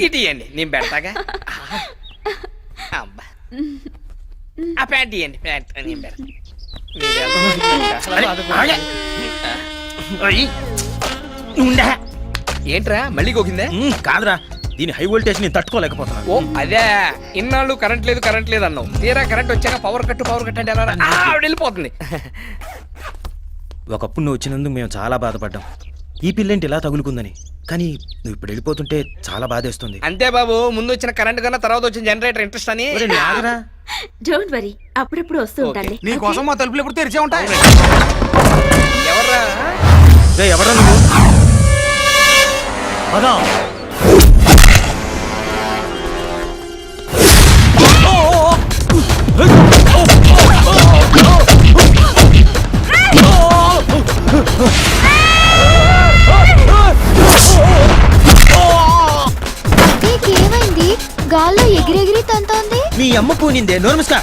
ఇటు ఇవ్వండి నేను పెడతాగా. అబ్బా ఆ ప్యాంట్ ఇవ్వండి, ప్యాంట్ నేను పెడతా. ఏంట్రా మళ్ళీ గోకిందే? కాదురా, దీని హై వోల్టేజ్ నేను తట్టుకోలేకపోతున్నాను. ఓ అదే, ఇన్నాళ్ళు కరెంట్ లేదు అన్నావు. తీరా కరెంట్ వచ్చాక పవర్ కట్ అంటే ఎలా ఆవిడ వెళ్ళిపోతుంది. ఒకప్పుడు నువ్వు వచ్చినందుకు మేము చాలా బాధపడ్డాం, ఈ పిల్లేంటి ఇలా తగులుకుందని. కానీ నువ్వు ఇప్పుడు వెళ్ళిపోతుంటే చాలా బాధేస్తుంది. అంతే బాబు, ముందు వచ్చిన కరెంట్ కన్నా తర్వాత వచ్చిన జనరేటర్ ఇంట్రెస్ట్ అని. డోంట్ వరీ, అప్పుడప్పుడు వస్తూ ఉంటాను. నీ కోసం మా తలుపులు ఎప్పుడు తెరిచే ఉంటాయి. ఎవర్రా? ఎవరా నువ్వు? పదా. ఏమైంది? గాల్లో ఎగిరెగిరి తంతోంది. నీ అమ్మ పూనిందే, నోర్మస్కా.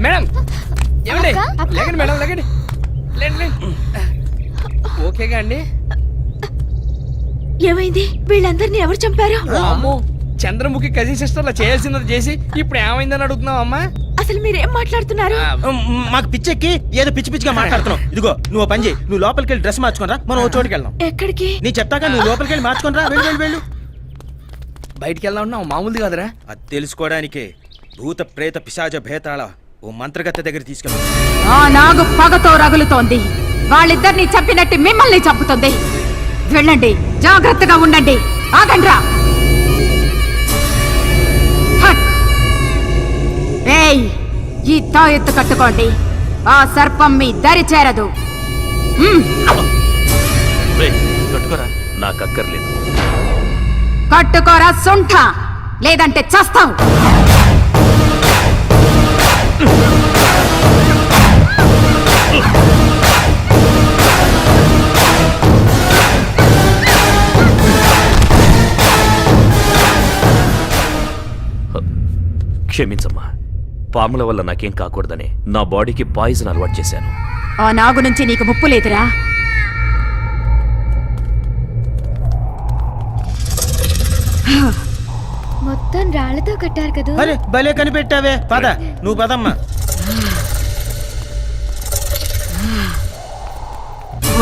మేడం ఏమండి, లేకండి మేడం, లేకండి. ఓకేగా అండి? ఏమైంది? వీళ్ళందరినీ ఎవరు చంపారు? అమ్మో, చంద్రముఖి కజిన్ సిస్టర్లా చేయాల్సినది చేసి ఇప్పుడు ఏమైందని అడుగుతున్నావు అమ్మా? అసలు మీరేం మాట్లాడుతున్నారు? మాకు పిచ్చెక్కి ఏదో పిచ్చి పిచ్చిగా మాట్లాడుతున్నావు. ఇదిగో నువ్వు పని చేయి, నువ్వు లోపలికి వెళ్ళి డ్రెస్ మార్చుకోనరా, మనం ఓ చోటుకి వెళ్దాం. ఎక్కడికి? నీ చెప్తాగా, నువ్వు లోపలికి వెళ్ళి మార్చుకోనరా. వెళ్ళు. బయటికి వెళ్దాం ఉన్నావు, మామూలుది కాదురా. అది తెలుసుకోవడానికే భూత ప్రేత పిశాచ భేతాళ ఓ మంత్రగత్తె దగ్గర తీసుకెళ్ళి. ఆ నాగు పగతో రగులుతోంది, వాళ్ళిద్దరిని చంపినట్టు మిమ్మల్ని చంపుతుంది. వెళ్ళండి, జాగ్రత్తగా ఉండండి. ఆగండ్రా. ఏయ్, ఈ తాయెత్తు కట్టుకోండి, ఆ సర్పం మీ దరి చేరదు. నాకక్కర్లేదు. కట్టుకోరా సుంఠ, లేదంటే చస్తావు. క్షమించమ్మా, పాముల వల్ల నాకేం కాకూడదని నా బాడీకి పాయిజన్ అలవాటు చేశాను. ఆ నాగు నుంచి నీకు ముప్పు లేదురా. మొత్తం రాళ్లతో కట్టారు కదా. అరే భలే కనిపెట్టావే. పద, నువ్వు పదమ్మా.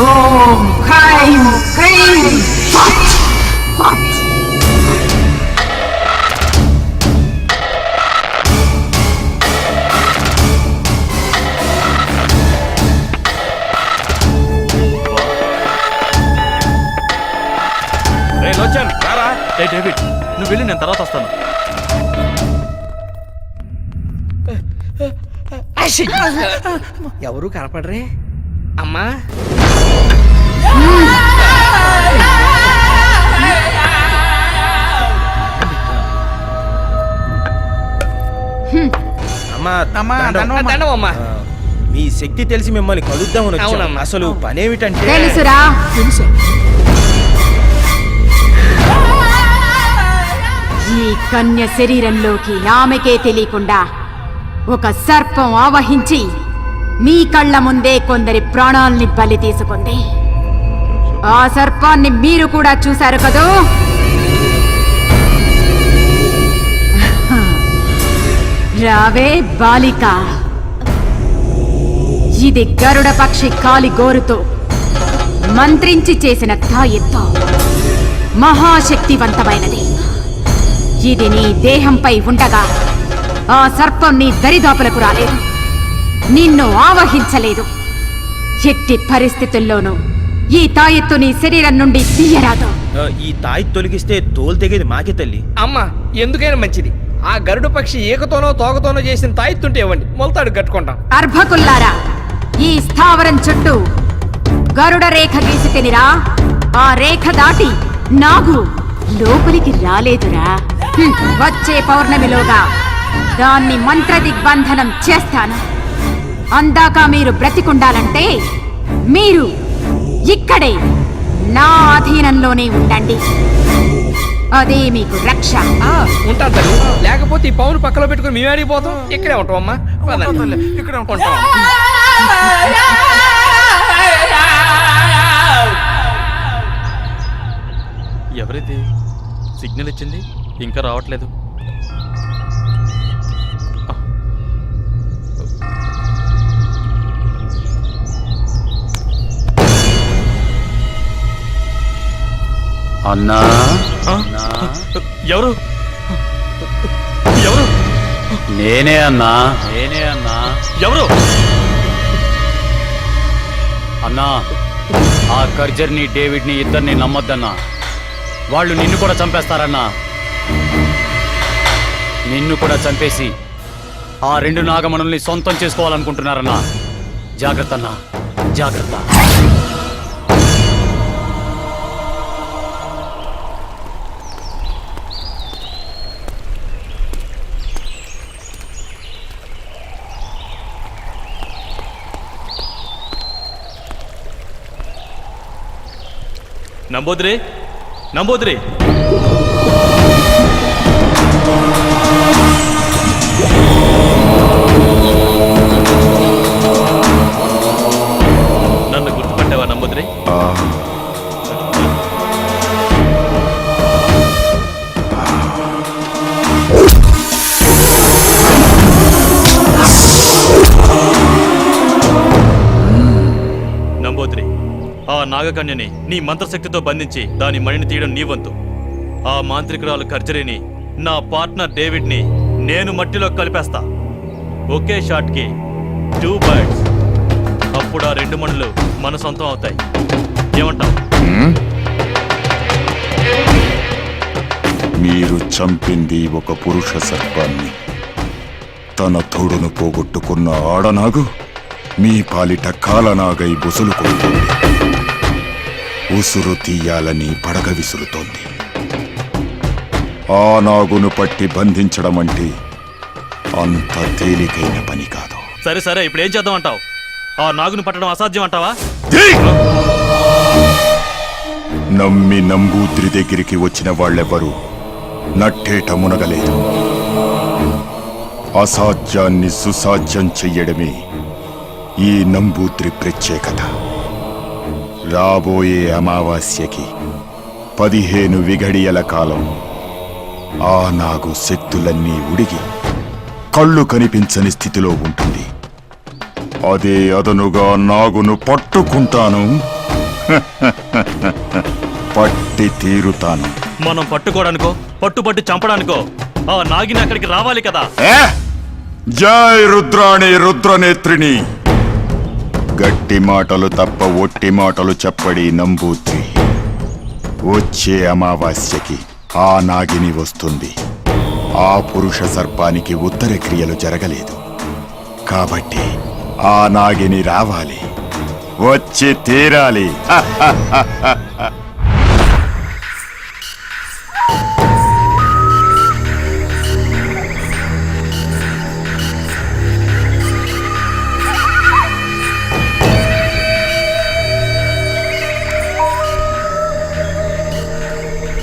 ఓం హ్రైం హ్రీం ఫట్ ఫట్. డేవిడ్, నువ్వు వెళ్ళి నేను తర్వాత వస్తాను. ఎవరు కనపడరే అమ్మా? అమ్మా, మీ శక్తి తెలిసి మిమ్మల్ని కలుద్దామని వచ్చాం. అసలు పనేమిటంటే తెలుసురా. ఈ కన్య శరీరంలోకి ఆమెకే తెలియకుండా ఒక సర్పం ఆవహించి మీ కళ్ళ ముందే కొందరి ప్రాణాల్ని బలి తీసుకుంది. ఆ సర్పాన్ని మీరు కూడా చూశారు కదూ. రావే బాలిక, ఇది గరుడ పక్షి కాలి గోరుతో మంత్రించి చేసిన తాయెత్తు మహాశక్తివంతమైనది. ఇది నీ దేహంపై ఉండగా ఆ సర్పం నీ దరిదాపులకు రాలేదు. నిన్ను ఆవహించలేదు. ఎట్టి పరిస్థితుల్లోనూ ఈ తాయెత్తు నీ శరీరం నుండి తీయరాదు. ఈ తాయి తొలగిస్తే తోలు తెగేది మాకే తల్లి. అమ్మా ఎందుకైనా మంచిది ఆ గరుడు పక్షి ఏకతోనో తోకతోనో చేసిన తాయిత్తుంటే ఇవ్వండి, మొలతాడు కట్టుకుంటాం. అర్భకుల్లారా, ఈ స్థావరం చుట్టూ గరుడ రేఖ గీసి తినిరా. ఆ రేఖ దాటి నాగు లోపలికి రాలేదురా. వచ్చే పౌర్ణమిలోగా దాన్ని మంత్ర దిగ్బంధనం చేస్తాను. అందాక మీరు బ్రతికుండాలంటే మీరు ఇక్కడే నా అధీనంలోనే ఉండండి. అదే మీకు రక్ష. ఉంటాను తల్లి, లేకపోతే ఈ పౌను పక్కలో పెట్టుకుని మేము ఆడిపోతాం. ఇక్కడే ఉంటాం అమ్మా, ఇక్కడ ఉంటాం. ఎవరిది సిగ్నల్ ఇచ్చింది ఇంకా రావట్లేదు? అన్నా ఎవరు ఎవరు? నేనే అన్నా ఎవరు? అన్నా, ఆ కర్జర్ని డేవిడ్ని ఇద్దరిని నమ్మొద్దన్నా. వాళ్ళు నిన్ను కూడా చంపేస్తారన్నా. నిన్ను కూడా చంపేసి ఆ 2 నాగమణుల్ని సొంతం చేసుకోవాలనుకుంటున్నారన్నా. జాగ్రత్త అన్నా, జాగ్రత్త. నంబూద్రి, నంబూద్రి, నన్ను గుర్తుపట్టావా నంబూద్రి? నంబూద్రి, ఆ నాగకన్యని నీ మంత్రశక్తితో బంధించి దాని మణిని తీయడం నీ వంతు. ఆ మాంత్రికురాలు కర్జరీని, నా పార్ట్నర్ డేవిడ్ని నేను మట్టిలో కలిపేస్తా. ఒకే షాట్కి 2 బర్డ్స్. అప్పుడు ఆ 2 మణులు మన సొంతం అవుతాయి. ఏమంటావు? మీరు చంపింది ఒక పురుష సర్పాన్ని. తన తోడును పోగొట్టుకున్న ఆడనాగు మీ పాలిట కాలనాగై బుసలు కొడుతుంది. ఉసురు తీయాలని పడగ విసురుతోంది. ఆ నాగును పట్టి బంధించడం అంటే అంత తేలికైన పని కాదు. సరే సరే, ఇప్పుడు ఏం చేద్దాం అంటావు? ఆ నాగుని పట్టడం అసాధ్యం అంటావా? నమ్మి నంబూద్రి దగ్గరికి వచ్చిన వాళ్ళెవ్వరూ నట్టేట మునగలేదు. అసాధ్యాన్ని సుసాధ్యం చెయ్యడమే ఈ నంబూద్రి ప్రత్యేకత. రాబోయే అమావాస్యకి 15 విఘడియల కాలం ఆ నాగు శక్తులన్నీ ఉడిగి కళ్ళు కనిపించని స్థితిలో ఉంటుంది. అదే అదనుగా నాగును పట్టుకుంటాను. పట్టి తీరుతాను. మనం పట్టుకోవడానికో పట్టుపట్టి చంపడానికో ఆ నాగిని అక్కడికి రావాలి కదా. జై రుద్రాణి రుద్రనేత్రిని. గట్టి మాటలు తప్ప ఒట్టి మాటలు చెప్పడి నంబూద్రి. వచ్చే అమావాస్యకి ఆ నాగిని వస్తుంది. ఆ పురుష సర్పానికి ఉత్తర క్రియలు జరగలేదు కాబట్టి ఆ నాగిని రావాలి, వచ్చి తీరాలి.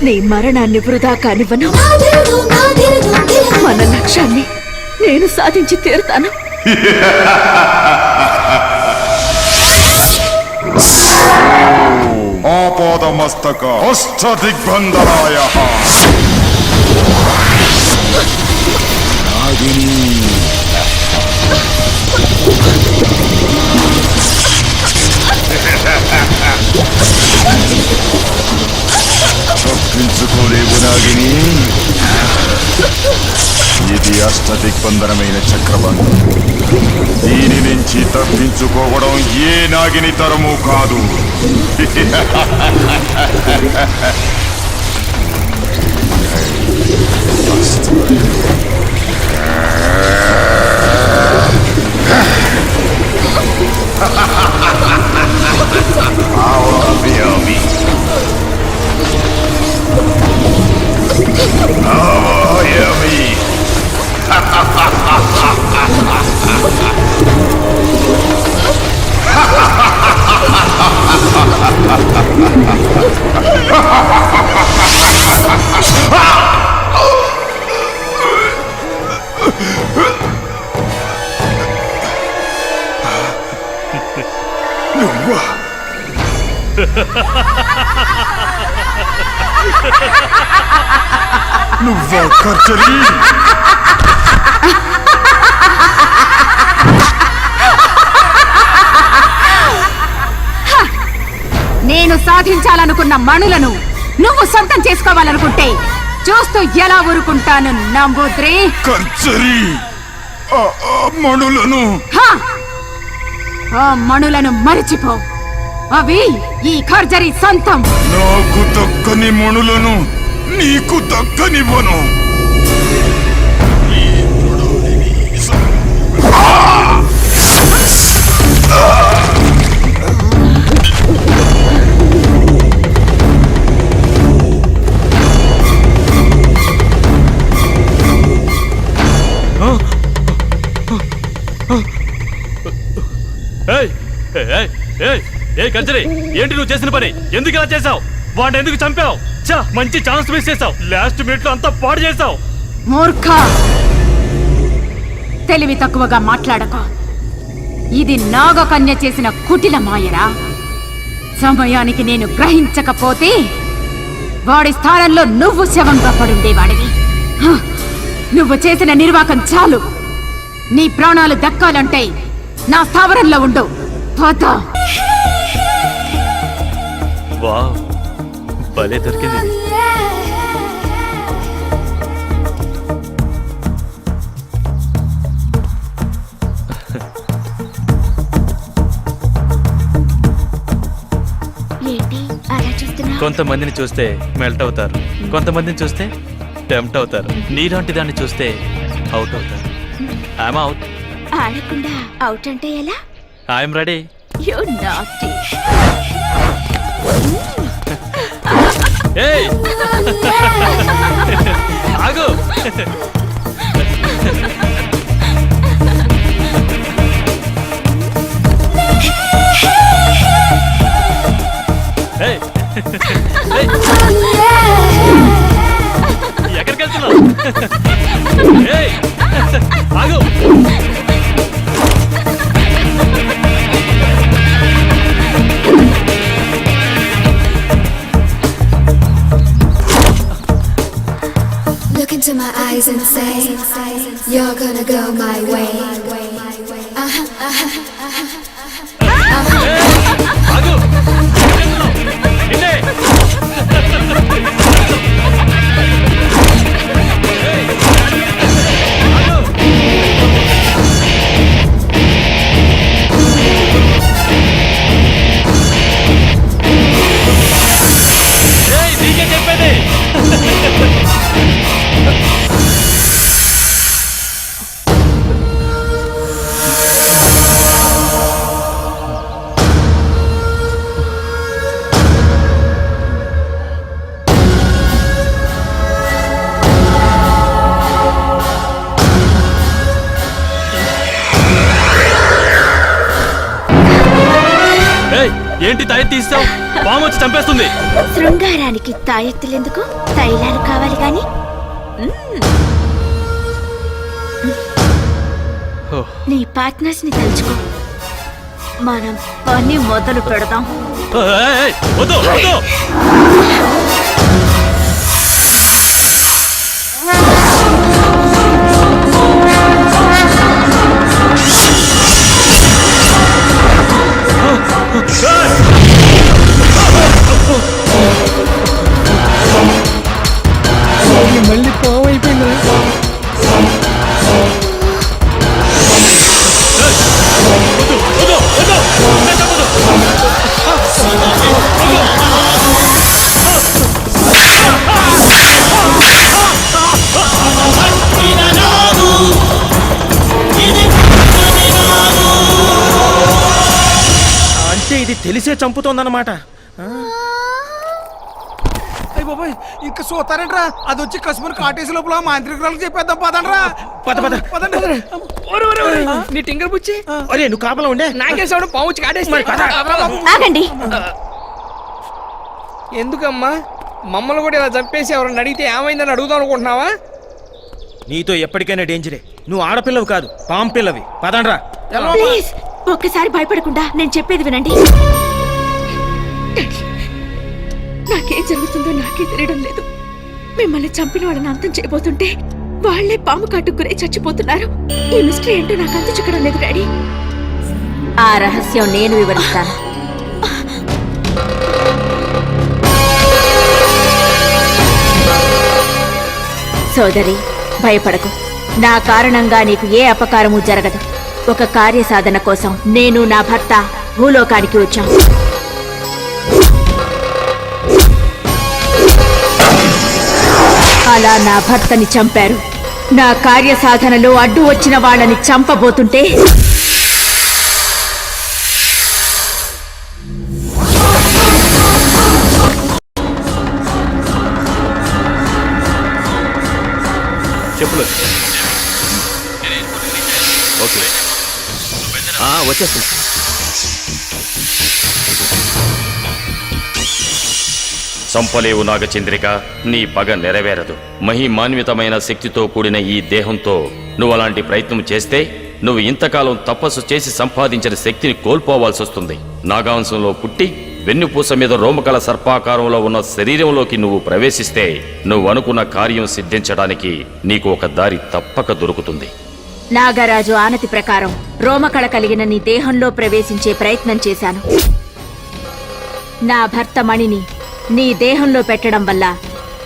నీ మరణాన్ని వృధా కానివ్వను. మన లక్ష్యాన్ని నేను సాధించి తీరుతాను. ఆపాదమస్తక అష్టదిగ్బంధనాయ నాగిని. తప్పించుకోలేవు నాగిని. ఇది అష్టదిగ్బంధనమైన చక్రబంధం. దీని నుంచి తప్పించుకోవడం ఏ నాగిని తరము కాదు. నువ్వా కర్చరీ? నేను సాధించాలనుకున్న మణులను నువ్వు సొంతం చేసుకోవాలనుకుంటే చూస్తూ ఎలా ఊరుకుంటాను నంబూద్రి? కర్చరీ, ఆ మణులను హా! ఆ మణులను మరిచిపో. అవి ఈ ఖర్జరీ సొంతం. నాకు దక్కని మణులను నీకు దక్కనివ్వను. కర్జరీ, ఏంటి నువ్వు చేసిన పని? ఎందుకు ఇలా చేసావు? వాడిని ఎందుకు చంపావు? మంచి ఛాన్స్ మిస్ చేసావు. లాస్ట్ మినిట్ లో అంతా పాడు చేసావు. మూర్ఖ, తెలివి తక్కువగా మాట్లాడకో. ఇది నాగకన్య చేసిన కుటిల మాయరా. సమయానికి నేను గ్రహించకపోతే వాడి స్థానంలో నువ్వు శవంగా పడుండేవాడివి. హ! నువ్వు చేసిన నిర్వాకం చాలు. నీ ప్రాణాలు దక్కాలంటే నా స్థావరంలో ఉండు. పద. వావ్, భలే దొరికింది. ఏంటి అలా చూస్తున్నా? కొంతమందిని చూస్తే మెల్ట్ అవుతారు, కొంతమందిని చూస్తే టెంప్ట్ అవుతారు. నీలాంటి దాన్ని చూస్తే అవుట్ అవుతారు. I'm out. ఆడకుండా అవుట్ అంటే ఎలా? I'm ready. You naughty. ఏయ్ ఆగు. ఏయ్ ఎక్కడికి వెళ్తున్నావు? ఏయ్ ఆగు. Look into my eyes and say, you're gonna go my way. ఆగు. నిన్నే. ఏయ్, ఆగు. ఏయ్, నీకే చెప్పేది. ఏంటి తాయెత్తు తీస్తావు? పాము వచ్చి చంపేస్తుంది. శృంగారానికి తాయెత్తులెందుకు? తైలాలు కావాలి గాని. నీ పార్ట్నర్స్ ని తలుచుకో. మనం పని మొదలు పెడదాం. వద్దు వద్దు. మళ్ళీ పాము అయిపోయింది. తెలిసే చంపుతోందన్నమాట. అయ్య బాబాయ్ ఇంకా చూస్తారంట్రా, అది వచ్చి కసుమని కాటేసి లోపల మాంత్రికురాలకు చెప్పేద్దాం పదండ్రా. పద పద. పదండి. నీ టింగర్ బుచ్చి అరే నువ్వు కాపలా ఉండే. నాకేసాడు పాము వచ్చి కాటేసి ఆగండి. ఎందుకమ్మా మమ్మల్ని కూడా ఇలా చంపేసి ఎవరన్నా అడిగితే ఏమైందని అడుగుదాం అనుకుంటున్నావా? నీతో ఎప్పటికైనా డేంజరే. నువ్వు ఆడపిల్లవి కాదు, పాము పిల్లవి. పదండ్రా. ప్లీజ్ ఒక్కసారి భయపడకుండా నేను చెప్పేది వినండి. డాడీ, నాకేం జరుగుతుందో నాకే తెలియడం లేదు. మిమ్మల్ని చంపిన వాళ్ళని అంతం చేయబోతుంటే వాళ్లే పాము కాటుకురే చచ్చిపోతున్నారు. ఈ మిస్టరీ ఏంటో నాకు అంత చిక్కడం లేదు డాడీ. ఆ రహస్యం నేను వివరిస్తాను. సోదరి, భయపడకు. నా కారణంగా నీకు ఏ అపకారము జరగదు. ఒక కార్యసాధన కోసం నేను నా భర్త భూలోకానికి వచ్చాం. అలా నా భర్తని చంపారు. నా కార్యసాధనలో అడ్డు వచ్చిన వాళ్ళని చంపబోతుంటే చెప్పులు. ఓకే వచ్చేస్తున్నా. చంపలేవు నాగచంద్రిక, నీ పగ నెరవేరదు. మహిమాన్వితమైన శక్తితో కూడిన ఈ దేహంతో నువ్వు అలాంటి ప్రయత్నం చేస్తే నువ్వు ఇంతకాలం తపస్సు చేసి సంపాదించిన శక్తిని కోల్పోవాల్సి వస్తుంది. నాగాంశంలో పుట్టి వెన్నుపూస మీద రోమకల సర్పాకారంలో ఉన్న శరీరంలోకి నువ్వు ప్రవేశిస్తే నువ్వు అనుకున్న కార్యం సిద్ధించడానికి నీకు ఒక దారి తప్పక దొరుకుతుంది. నాగరాజు ఆనతి ప్రకారం రోమకళ కలిగిన నీ దేహంలో ప్రవేశించే ప్రయత్నం చేశాను. నా భర్త మణిని నీ దేహంలో పెట్టడం వల్ల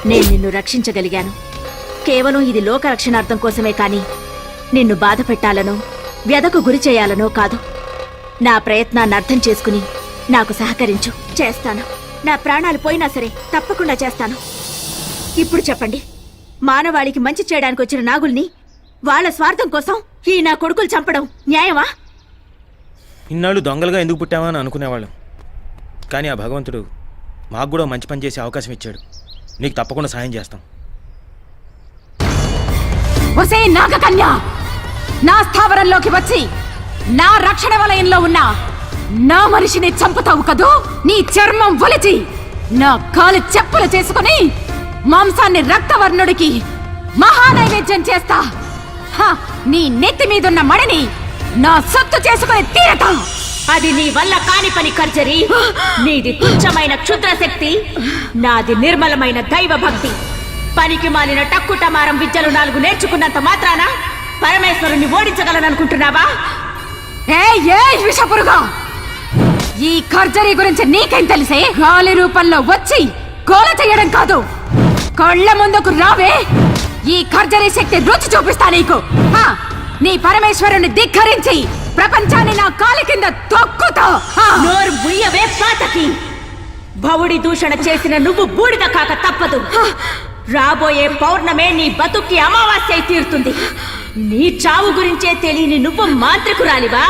నేను నిన్ను రక్షించగలిగాను. కేవలం ఇది లోక రక్షణార్థం కోసమే కాని నిన్ను బాధ పెట్టాలనో వ్యధకు గురి చేయాలనో కాదు. నా ప్రయత్నాన్ని అర్థం చేసుకుని నాకు సహకరించు. చేస్తాను. నా ప్రాణాలు పోయినా సరే తప్పకుండా చేస్తాను. ఇప్పుడు చెప్పండి, మానవాళికి మంచి చేయడానికి వచ్చిన నాగుల్ని వాళ్ళ స్వార్థం కోసం ఈ నా కొడుకులు చంపడం న్యాయమా? ఇన్నాళ్ళు దొంగలుగా ఎందుకు పుట్టావా అని అనుకునేవాళ్ళం. కానీ ఆ భగవంతుడు మాకు కూడా మంచి పని చేసే అవకాశం ఇచ్చాడు. నీకు తప్పకుండా సాయం చేస్తాం. ఒసే నాగకన్య, నా స్థావరంలోకి వచ్చి నా రక్షణ వలయంలో ఉన్న నా మనిషిని చంపుతావు కదూ? నీ చర్మం ఒలిచి నా కాలు చెప్పులు చేసుకుని మాంసాన్ని రక్తవర్ణుడికి మహానైవేద్యం చేస్తా. నీ నెత్తి మీదున్న మడిని నా సొత్తు చేసుకుని తీరతా. అది నీ వల్ల కాని పని కర్జరి. నీది తుచ్చమైన క్షుద్ర శక్తి, నాది నిర్మలమైన దైవ భక్తి. పనికి మాలిన టక్కుటమారం విద్యలు 4 నేర్చుకున్నంత మాత్రాన పరమేశ్వరుణ్ణి ఓడించగలననుకుంటున్నావా? ఏ విషపురుగా, ఈ కర్జరీ గురించి నీకేం తెలిసే? గాలి రూపంలో వచ్చి గోల చేయడం కాదు, కళ్ళ ముందుకు రావే. ఈ కర్జరీ శక్తి రుచి చూపిస్తా నీకు. నీ పరమేశ్వరుని ధిక్కరించి ప్రపంచాన్ని నా కాలి కింద తొక్కుతా. నోరు ముయ్యవే పాతకి. భవుడి దూషణ చేసిన నువ్వు బూడిద కాక తప్పదు. రాబోయే పౌర్ణమే నీ బతుక్కి అమావాస్య అయి తీరుతుంది. నీ చావు గురించే తెలియని నువ్వు మాంత్రికురాలివా?